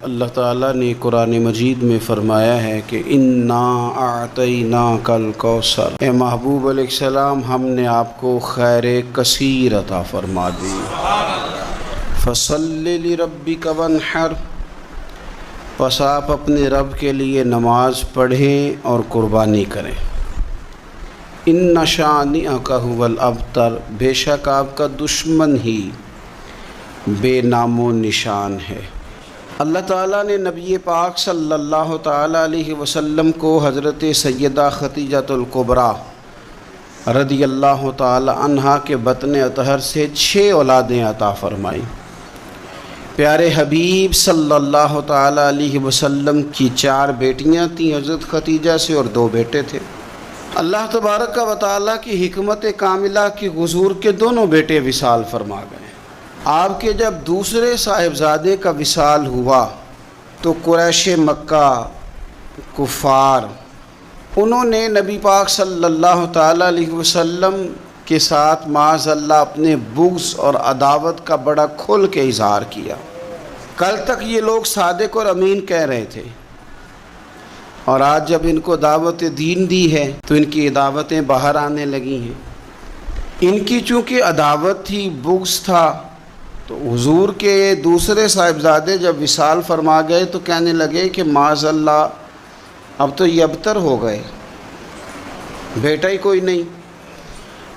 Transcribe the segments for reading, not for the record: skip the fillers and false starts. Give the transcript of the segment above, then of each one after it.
اللہ تعالیٰ نے قرآن مجید میں فرمایا ہے کہ انا اعطیناک الکوثر، اے محبوب علیہ السلام ہم نے آپ کو خیر کثیر عطا فرما دی۔ فصل لربک وانحر، پس آپ اپنے رب کے لیے نماز پڑھیں اور قربانی کریں۔ ان شانئک ھو الابتر، بے شک آپ کا دشمن ہی بے نام و نشان ہے۔ اللہ تعالیٰ نے نبی پاک صلی اللہ تعالیٰ علیہ وسلم کو حضرت سیدہ خدیجۃ الکبریٰ رضی اللہ تعالیٰ عنہا کے بطن اطہر سے 6 اولادیں عطا فرمائیں۔ پیارے حبیب صلی اللہ تعالیٰ علیہ وسلم کی 4 بیٹیاں تھیں حضرت خدیجہ سے، اور 2 بیٹے تھے۔ اللہ تبارک و تعالیٰ کی حکمت کاملہ کی حضور کے دونوں بیٹے وصال فرما گئے۔ آپ کے جب دوسرے صاحبزادے کا وصال ہوا تو قریش مکہ کفار انہوں نے نبی پاک صلی اللہ تعالیٰ علیہ وسلم کے ساتھ معاذ اللہ اپنے بغض اور عداوت کا بڑا کھل کے اظہار کیا۔ کل تک یہ لوگ صادق اور امین کہہ رہے تھے، اور آج جب ان کو دعوت دین دی ہے تو ان کی دعوتیں باہر آنے لگی ہیں۔ ان کی چونکہ عداوت تھی، بغض تھا، تو حضور کے دوسرے صاحبزادے جب وصال فرما گئے تو کہنے لگے کہ معاذ اللہ اب تو یہ ابتر ہو گئے، بیٹا ہی کوئی نہیں۔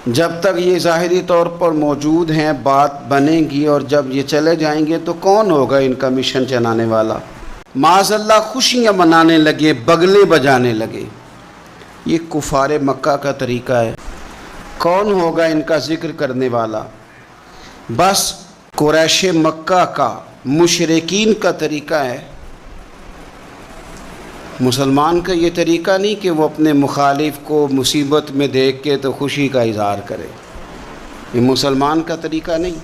جب تک یہ ظاہری طور پر موجود ہیں بات بنے گی، اور جب یہ چلے جائیں گے تو کون ہوگا ان کا مشن چلانے والا۔ معاذ اللہ خوشیاں منانے لگے، بغلے بجانے لگے۔ یہ کفار مکہ کا طریقہ ہے، کون ہوگا ان کا ذکر کرنے والا؟ بس قریش مکہ کا، مشرکین کا طریقہ ہے۔ مسلمان کا یہ طریقہ نہیں کہ وہ اپنے مخالف کو مصیبت میں دیکھ کے تو خوشی کا اظہار کرے، یہ مسلمان کا طریقہ نہیں۔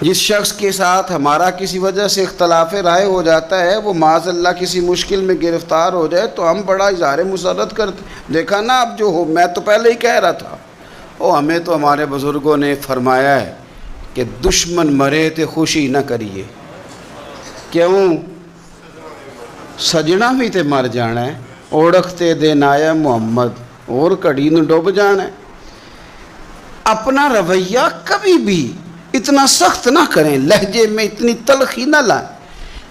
جس شخص کے ساتھ ہمارا کسی وجہ سے اختلاف رائے ہو جاتا ہے، وہ معاذ اللہ کسی مشکل میں گرفتار ہو جائے تو ہم بڑا اظہار مسرت کرتے، دیکھا نا اب جو ہو، میں تو پہلے ہی کہہ رہا تھا۔ ہمیں تو ہمارے بزرگوں نے فرمایا ہے کہ دشمن مرے تے خوشی نہ کریے، کیوں؟ سجنا بھی تے مر جانا ہے، اوڑکتے دن آیا محمد اور کڑی نو ڈوب جانا ہے۔ اپنا رویہ کبھی بھی اتنا سخت نہ کریں، لہجے میں اتنی تلخی نہ لائیں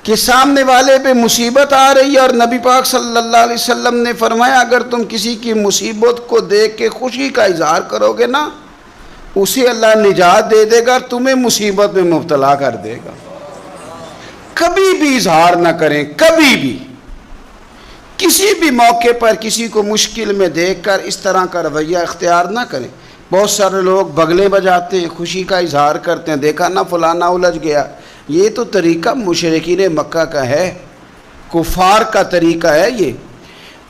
کہ سامنے والے پہ مصیبت آ رہی ہے، اور نبی پاک صلی اللہ علیہ وسلم نے فرمایا اگر تم کسی کی مصیبت کو دیکھ کے خوشی کا اظہار کرو گے نا، اسے اللہ نجات دے دے گا، تمہیں مصیبت میں مبتلا کر دے گا۔ کبھی بھی اظہار نہ کریں، کبھی بھی کسی بھی موقع پر کسی کو مشکل میں دیکھ کر اس طرح کا رویہ اختیار نہ کریں۔ بہت سارے لوگ بغلے بجاتے ہیں، خوشی کا اظہار کرتے ہیں، دیکھا نا فلانا الجھ گیا۔ یہ تو طریقہ مشرکین مکہ کا ہے، کفار کا طریقہ ہے یہ۔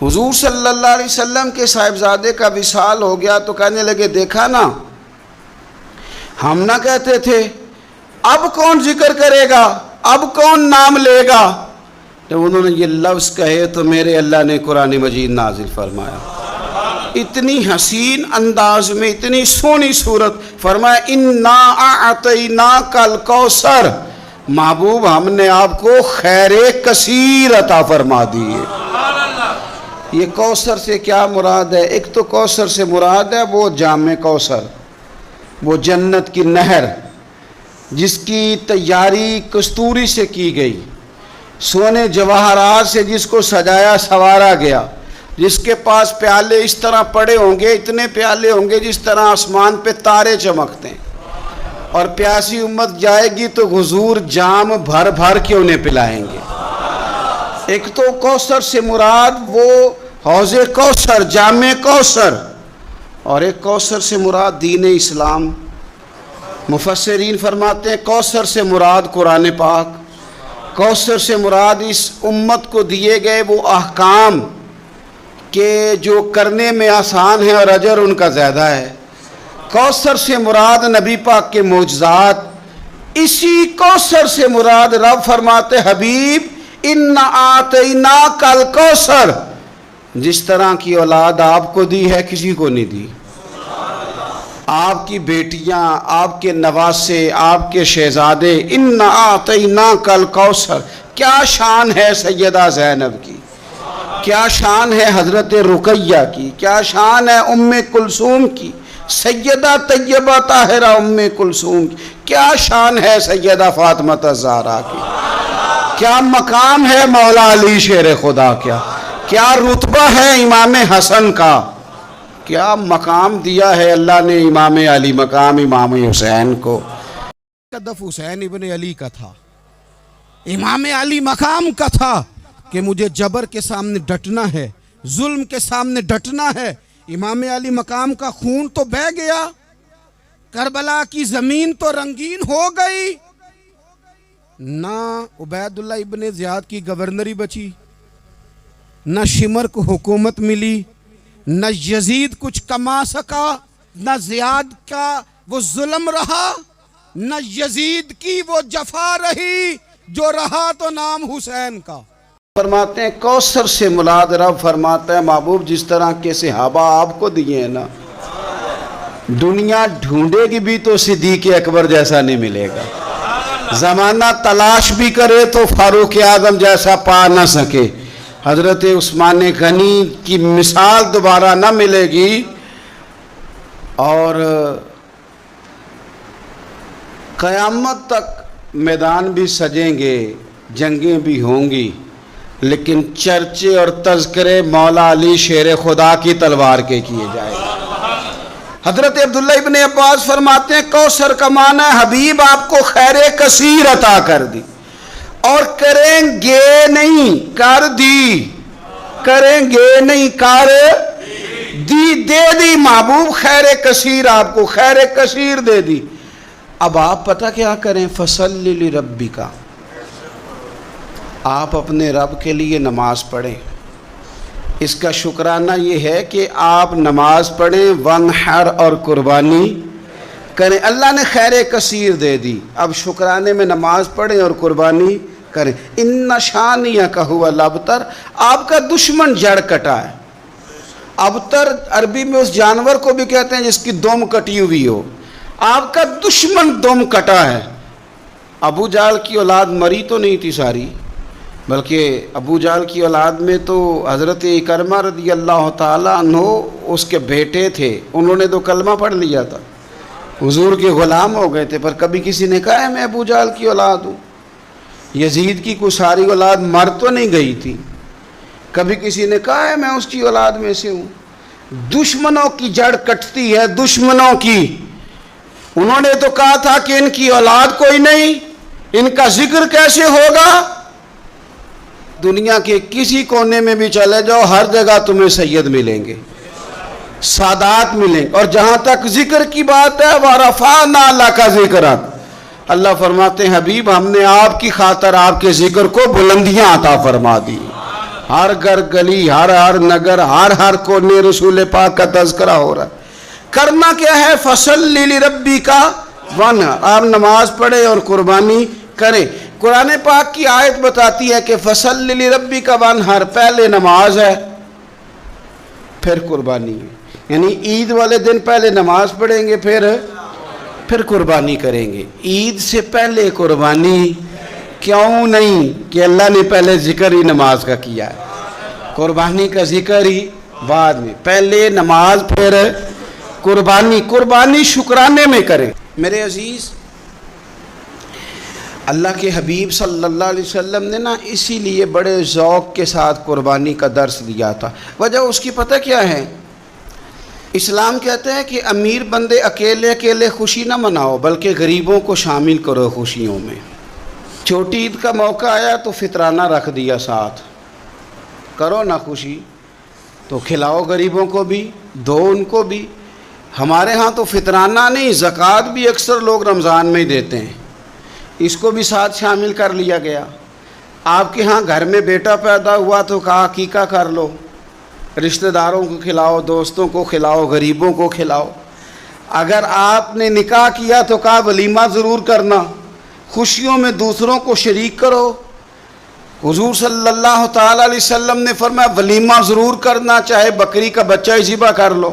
حضور صلی اللہ علیہ وسلم کے صاحبزادے کا وصال ہو گیا تو کہنے لگے دیکھا نا، ہم نہ کہتے تھے اب کون ذکر کرے گا، اب کون نام لے گا؟ جب انہوں نے یہ لفظ کہے تو میرے اللہ نے قرآن مجید نازل فرمایا، اتنی حسین انداز میں، اتنی سونی صورت، فرمایا انا اعطیناک الکوثر، محبوب ہم نے آپ کو خیر کثیر عطا فرما دی ہے۔ یہ کوثر سے کیا مراد ہے؟ ایک تو کوثر سے مراد ہے وہ جام کوثر، وہ جنت کی نہر جس کی تیاری کستوری سے کی گئی، سونے جواہرات سے جس کو سجایا سنوارا گیا، جس کے پاس پیالے اس طرح پڑے ہوں گے، اتنے پیالے ہوں گے جس طرح آسمان پہ تارے چمکتے ہیں، اور پیاسی امت جائے گی تو حضور جام بھر بھر کے انہیں پلائیں گے۔ ایک تو کوثر سے مراد وہ حوض کوثر، جام کوثر، اور ایک کوثر سے مراد دین اسلام۔ مفسرین فرماتے ہیں کوثر سے مراد قرآن پاک، کوثر سے مراد اس امت کو دیے گئے وہ احکام کہ جو کرنے میں آسان ہے اور اجر ان کا زیادہ ہے۔ کوثر سے مراد نبی پاک کے معجزات، اسی کوثر سے مراد رب فرماتے حبیب انا اعطیناک الکوثر، جس طرح کی اولاد آپ کو دی ہے کسی کو نہیں دی۔ آپ کی بیٹیاں، آپ کے نواسے، آپ کے شہزادے، اِنَّا أَعْطَيْنَاكَ الْكَوْثَرَ، کیا شان ہے سیدہ زینب کی، کیا شان ہے حضرت رقیہ کی، کیا شان ہے ام کلثوم کی، سیدہ طیبہ طاہرہ ام کلثوم کی، کیا شان ہے سیدہ فاطمہ الزہرا کی، کیا مقام ہے مولا علی شیر خدا، کیا رتبہ ہے امام حسن کا، کیا مقام دیا ہے اللہ نے امام علی مقام امام حسین کو۔ ہدف حسین ابن علی کا تھا، امام علی مقام کا تھا کہ مجھے جبر کے سامنے ڈٹنا ہے، ظلم کے سامنے ڈٹنا ہے۔ امام علی مقام کا خون تو بہہ گیا، کربلا کی زمین تو رنگین ہو گئی، نہ عبید اللہ ابن زیاد کی گورنری بچی، نہ شمر کو حکومت ملی، نہ یزید کچھ کما سکا، نہ زیاد کا وہ ظلم رہا، نہ یزید کی وہ جفا رہی، جو رہا تو نام حسین کا۔ فرماتے ہیں کوثر سے مراد رب فرماتا ہے محبوب جس طرح کے صحابہ آپ کو دیے ہیں نا، دنیا ڈھونڈے گی بھی تو صدیق اکبر جیسا نہیں ملے گا، زمانہ تلاش بھی کرے تو فاروق اعظم جیسا پا نہ سکے، حضرت عثمان غنی کی مثال دوبارہ نہ ملے گی، اور قیامت تک میدان بھی سجیں گے، جنگیں بھی ہوں گی، لیکن چرچے اور تذکرے مولا علی شیر خدا کی تلوار کے کیے جائیں گے۔ حضرت عبداللہ ابن عباس فرماتے ہیں کوثر کا معنی ہے حبیب آپ کو خیر کثیر عطا کر دی، اور کریں گے نہیں کر دی، کریں گے نہیں کر دی، دے دی محبوب خیر کثیر، آپ کو خیر کثیر دے دی۔ اب آپ پتہ کیا کریں، فصلی لربک، آپ اپنے رب کے لیے نماز پڑھیں۔ اس کا شکرانہ یہ ہے کہ آپ نماز پڑھیں، ونحر اور قربانی کریں، اللہ نے خیر کثیر دے دی، اب شکرانے میں نماز پڑھیں اور قربانی کریں۔ ان شانیک ھو الابتر، آپ کا دشمن جڑ کٹا ہے۔ ابتر عربی میں اس جانور کو بھی کہتے ہیں جس کی دم کٹی ہوئی ہو، آپ کا دشمن دم کٹا ہے۔ ابو جہل کی اولاد مری تو نہیں تھی ساری، بلکہ ابو جہل کی اولاد میں تو حضرت اکرمہ رضی اللہ تعالیٰ عنہ اس کے بیٹے تھے، انہوں نے تو کلمہ پڑھ لیا تھا، حضور کے غلام ہو گئے تھے، پر کبھی کسی نے کہا ہے میں ابو جہل کی اولاد ہوں۔ یزید کی کوئی ساری اولاد مر تو نہیں گئی تھی، کبھی کسی نے کہا ہے میں اس کی اولاد میں سے ہوں۔ دشمنوں کی جڑ کٹتی ہے، دشمنوں کی۔ انہوں نے تو کہا تھا کہ ان کی اولاد کوئی نہیں، ان کا ذکر کیسے ہوگا؟ دنیا کے کسی کونے میں بھی چلے جاؤ، ہر جگہ تمہیں سید ملیں گے، سادات ملیں گے، اور جہاں تک ذکر کی بات ہے وَرَفَعْنَا لَكَ ذِكْرَكَ، اللہ فرماتے ہیں حبیب ہم نے آپ کی خاطر آپ کے ذکر کو بلندیاں عطا فرما دی، ہر گھر گلی، ہر نگر، ہر کونے رسول پاک کا تذکرہ ہو رہا ہے۔ کرنا کیا ہے، فصلی لربک وانحر، آپ نماز پڑھیں اور قربانی کریں۔ قرآن پاک کی آیت بتاتی ہے کہ فصلی لربک وانحر، پہلے نماز ہے پھر قربانی ہے، یعنی عید والے دن پہلے نماز پڑھیں گے پھر قربانی کریں گے۔ عید سے پہلے قربانی کیوں نہیں کہ اللہ نے پہلے ذکر ہی نماز کا کیا ہے، قربانی کا ذکر ہی بعد میں، پہلے نماز پھر قربانی۔ قربانی شکرانے میں کریں۔ میرے عزیز، اللہ کے حبیب صلی اللہ علیہ وسلم نے نا اسی لیے بڑے ذوق کے ساتھ قربانی کا درس دیا تھا۔ وجہ اس کی پتہ کیا ہے؟ اسلام کہتے ہیں کہ امیر بندے اکیلے خوشی نہ مناؤ، بلکہ غریبوں کو شامل کرو خوشیوں میں۔ چھوٹی عید کا موقع آیا تو فطرانہ رکھ دیا ساتھ، کرو نا خوشی تو کھلاؤ غریبوں کو بھی، دو ان کو بھی۔ ہمارے ہاں تو فطرانہ نہیں، زکوٰۃ بھی اکثر لوگ رمضان میں ہی دیتے ہیں، اس کو بھی ساتھ شامل کر لیا گیا۔ آپ کے ہاں گھر میں بیٹا پیدا ہوا تو کہا عقیقہ کر لو، رشتہ داروں کو کھلاؤ، دوستوں کو کھلاؤ، غریبوں کو کھلاؤ۔ اگر آپ نے نکاح کیا تو کہا ولیمہ ضرور کرنا، خوشیوں میں دوسروں کو شریک کرو۔ حضور صلی اللہ تعالیٰ علیہ وسلم نے فرمایا ولیمہ ضرور کرنا، چاہے بکری کا بچہ ہی ذبح کر لو۔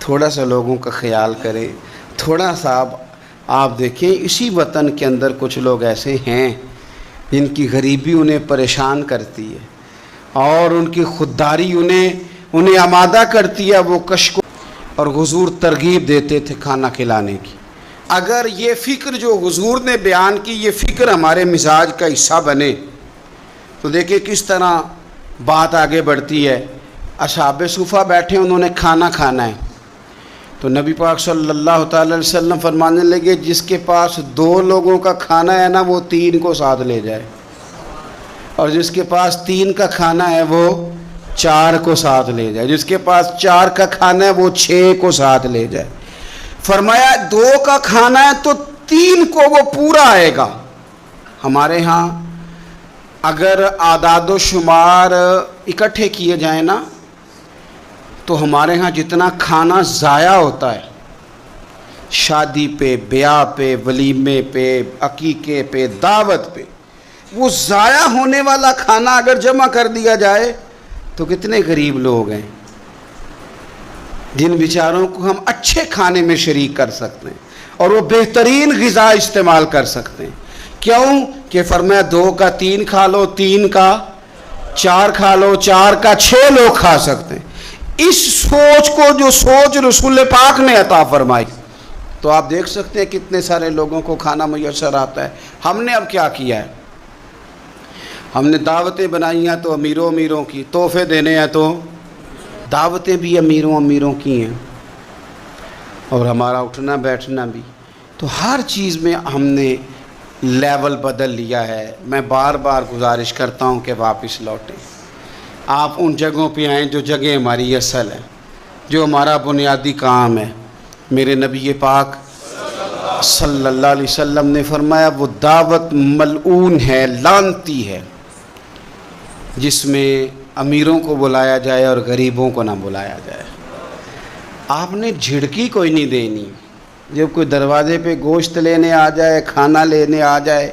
تھوڑا سا لوگوں کا خیال کریں. تھوڑا سا آپ دیکھیں اسی وطن کے اندر کچھ لوگ ایسے ہیں جن کی غریبی انہیں پریشان کرتی ہے اور ان کی خودداری انہیں آمادہ کرتی ہے. وہ کشک اور حضور ترغیب دیتے تھے کھانا کھلانے کی. اگر یہ فکر جو حضور نے بیان کی یہ فکر ہمارے مزاج کا حصہ بنے تو دیکھیں کس طرح بات آگے بڑھتی ہے. اصحاب صفہ بیٹھے انہوں نے کھانا کھانا ہے تو نبی پاک صلی اللہ تعالی علیہ وسلم فرمانے لگے جس کے پاس 2 لوگوں کا کھانا ہے نا وہ 3 کو ساتھ لے جائے, اور جس کے پاس 3 کا کھانا ہے وہ 4 کو ساتھ لے جائے, جس کے پاس 4 کا کھانا ہے وہ 6 کو ساتھ لے جائے. فرمایا 2 کا کھانا ہے تو 3 کو وہ پورا آئے گا. ہمارے ہاں اگر اعداد و شمار اکٹھے کیے جائیں نا تو ہمارے ہاں جتنا کھانا ضائع ہوتا ہے شادی پہ, بیاہ پہ, ولیمے پہ, عقیقے پہ, دعوت پہ, وہ ضائع ہونے والا کھانا اگر جمع کر دیا جائے تو کتنے غریب لوگ ہیں جن بیچاروں کو ہم اچھے کھانے میں شریک کر سکتے ہیں اور وہ بہترین غذا استعمال کر سکتے ہیں. کیوں کہ فرمایا 2 کا 3 کھا لو, 3 کا 4 کھا لو, 4 کا 6 لوگ کھا سکتے ہیں. اس سوچ کو جو سوچ رسول پاک نے عطا فرمائی تو آپ دیکھ سکتے ہیں کتنے سارے لوگوں کو کھانا میسر آتا ہے. ہم نے اب کیا کیا ہے, ہم نے دعوتیں بنائی ہیں تو امیروں کی, تحفے دینے ہیں تو دعوتیں بھی امیروں کی ہیں, اور ہمارا اٹھنا بیٹھنا بھی. تو ہر چیز میں ہم نے لیول بدل لیا ہے. میں بار بار گزارش کرتا ہوں کہ واپس لوٹیں. آپ ان جگہوں پہ آئیں جو جگہ ہماری اصل ہے, جو ہمارا بنیادی کام ہے. میرے نبی پاک صلی اللہ علیہ وسلم نے فرمایا وہ دعوت ملعون ہے, لعنتی ہے, جس میں امیروں کو بلایا جائے اور غریبوں کو نہ بلایا جائے. آپ نے جھڑکی کوئی نہیں دینی. جب کوئی دروازے پہ گوشت لینے آ جائے, کھانا لینے آ جائے,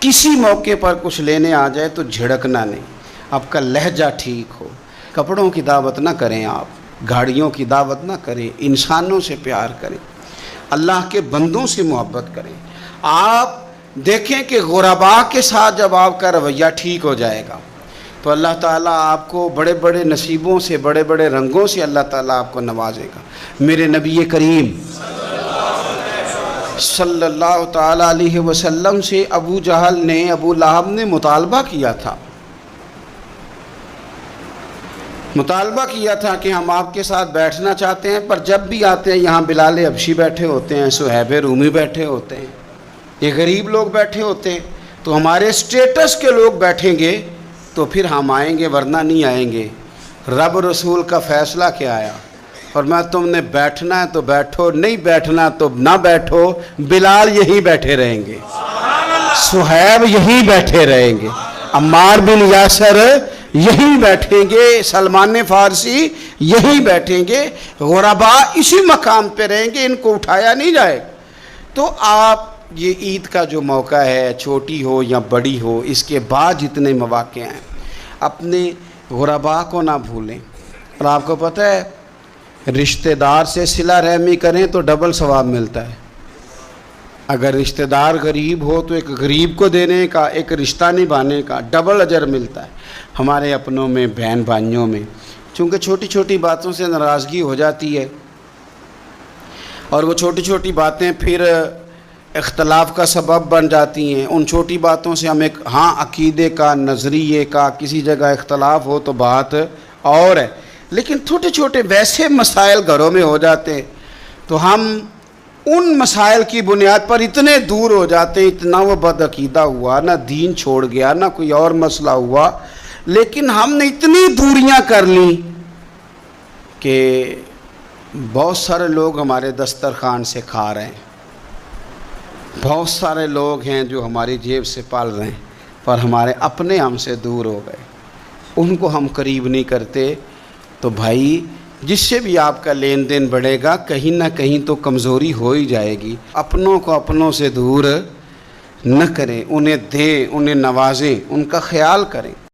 کسی موقع پر کچھ لینے آ جائے تو جھڑکنا نہیں. آپ کا لہجہ ٹھیک ہو. کپڑوں کی دعوت نہ کریں, آپ گاڑیوں کی دعوت نہ کریں, انسانوں سے پیار کریں, اللہ کے بندوں سے محبت کریں. آپ دیکھیں کہ غرباء کے ساتھ جب آپ کا رویہ ٹھیک ہو جائے گا تو اللہ تعالیٰ آپ کو بڑے بڑے نصیبوں سے, بڑے بڑے رنگوں سے اللہ تعالیٰ آپ کو نوازے گا. میرے نبی کریم صلی اللہ تعالیٰ علیہ وسلم سے ابو جہل نے, ابو لہب نے مطالبہ کیا تھا کہ ہم آپ کے ساتھ بیٹھنا چاہتے ہیں, پر جب بھی آتے ہیں یہاں بلال حبشی بیٹھے ہوتے ہیں, صہیب رومی بیٹھے ہوتے ہیں, یہ غریب لوگ بیٹھے ہوتے ہیں, تو ہمارے سٹیٹس کے لوگ بیٹھیں گے تو پھر ہم آئیں گے ورنہ نہیں آئیں گے. رب رسول کا فیصلہ کیا آیا, اور میں تم نے بیٹھنا ہے تو بیٹھو, نہیں بیٹھنا تو نہ بیٹھو. بلال یہیں بیٹھے رہیں گے, صہیب یہیں بیٹھے رہیں گے, عمار بن یاسر یہیں بیٹھیں گے, سلمان فارسی یہیں بیٹھیں گے. غرباء اسی مقام پہ رہیں گے, ان کو اٹھایا نہیں جائے. تو آپ یہ عید کا جو موقع ہے, چھوٹی ہو یا بڑی ہو, اس کے بعد جتنے مواقع ہیں اپنے غرباء کو نہ بھولیں. اور آپ کو پتہ ہے رشتہ دار سے صلہ رحمی کریں تو ڈبل ثواب ملتا ہے. اگر رشتہ دار غریب ہو تو ایک غریب کو دینے کا, ایک رشتہ نبھانے کا ڈبل اجر ملتا ہے. ہمارے اپنوں میں, بہن بھائیوں میں چونکہ چھوٹی چھوٹی باتوں سے ناراضگی ہو جاتی ہے, اور وہ چھوٹی چھوٹی باتیں پھر اختلاف کا سبب بن جاتی ہیں. ان چھوٹی باتوں سے ہم ایک عقیدے کا, نظریے کا کسی جگہ اختلاف ہو تو بات اور ہے, لیکن چھوٹے چھوٹے ویسے مسائل گھروں میں ہو جاتے ہیں تو ہم ان مسائل کی بنیاد پر اتنے دور ہو جاتے ہیں. اتنا وہ بد عقیدہ ہوا, نہ دین چھوڑ گیا, نہ کوئی اور مسئلہ ہوا, لیکن ہم نے اتنی دوریاں کر لیں کہ بہت سارے لوگ ہمارے دسترخوان سے کھا رہے ہیں, بہت سارے لوگ ہیں جو ہماری جیب سے پال رہے ہیں, پر ہمارے اپنے ہم سے دور ہو گئے, ان کو ہم قریب نہیں کرتے. تو بھائی جس سے بھی آپ کا لین دین بڑھے گا کہیں نہ کہیں تو کمزوری ہو ہی جائے گی. اپنوں کو اپنوں سے دور نہ کریں, انہیں دیں, انہیں نوازیں, ان کا خیال کریں.